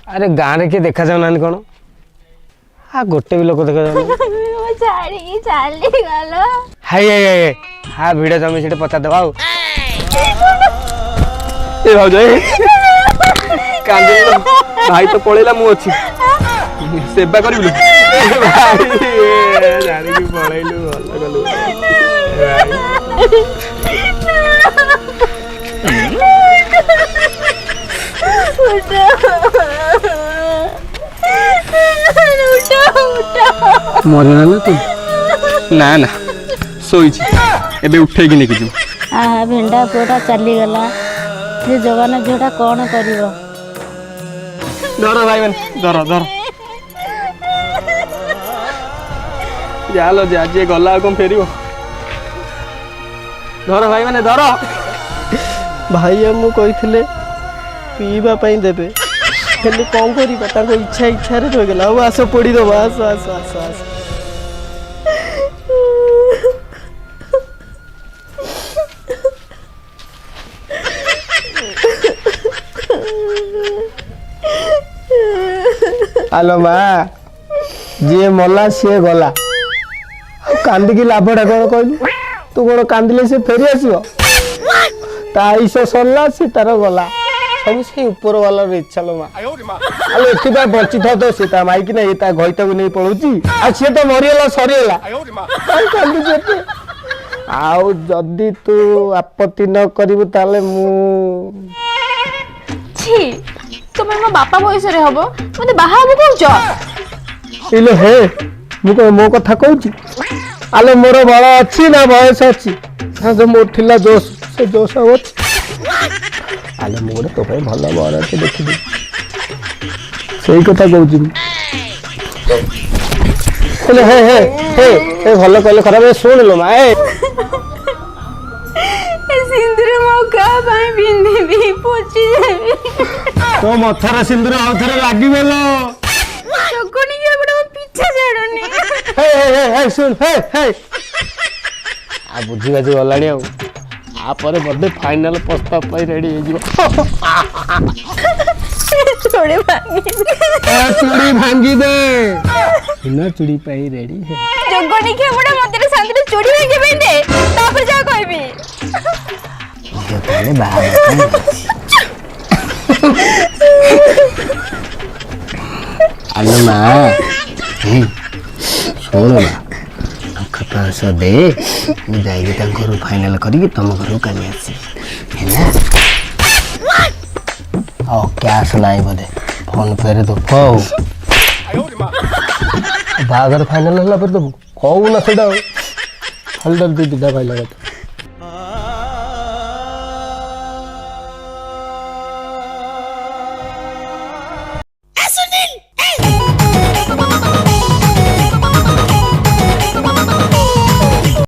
अरे गाँव में किए देखा जाऊ ना कौन हाँ गोटे भी लोक देखा जाऊ हाय हाय हाँ भिड़ जमी से पचार दबा भाई तो पलैला मु अच्छी सेवा कर पलैलु भल कलु मरना ना तू ना ना सोई एबे उठे कि नहीं भेंडा पुआटा चली गला ये जवान झीटा कौन करिवो धर भाई मैंने धर धर जालो जा जे गला कौन फेरियो धर भाई मैंने धर भाई हमू कही पीवा देवे हेल्ले कौन करवा इच्छा इच्छा रहीगला आउ आस पड़ी दब आस आस आस आस आलो माँ जी मला सी गला कांदिकी लाभटा कौन कहलु तू कौन कांदिले से फेरी आसो आयुष सरला सी तार गला सब से ऊपर वाला इच्छा लो माँ अरे एथि बंची था तो सी माइक ना ये घईता को नहीं पड़ोची आ सी तो मरीगला सरीगला आउ जदि तू आपत्ति न करिबु ताले मु छी तुम मो बापा बयस रे हबो मते बाहा हबो कहउछ इलो हे मु को मो कथा कहउची आले मोर बळ अछि ना बयस अछि हाँ जो मोर थिला जोश से जोश हो आले मोर तो भाई भल बर अछि देखि सही कथा कहउची हे हे हे हे भल कहले खराब सुन लो मा ए सिंदूर मो का भाई बिंदी भी पोची देबी तो मथरा सिंदूर आउ थरे लागी गेलो चकोनी के बड़ा पीछे जड़नी हे हे हे सुन हे हे आ बुझी बाजी गलाणी आ पर बर्थडे फाइनल प्रस्ताव पाई रेडी हे जीव चूड़ी भांगी दे इना चूड़ी पाई रेडी है चकोनी के बड़ा मते शांति चूड़ी भांगी बेंदे तापर जा कहबी ये पहले बाहर आलो माँ सुन माँ खपास दे मुझे फाइनल करी तुम घर काली आसी कैश ना बोधे फोन पे तो कौ बागर फाइनल है दबू कौ ना से खाली दीदा भाई लगा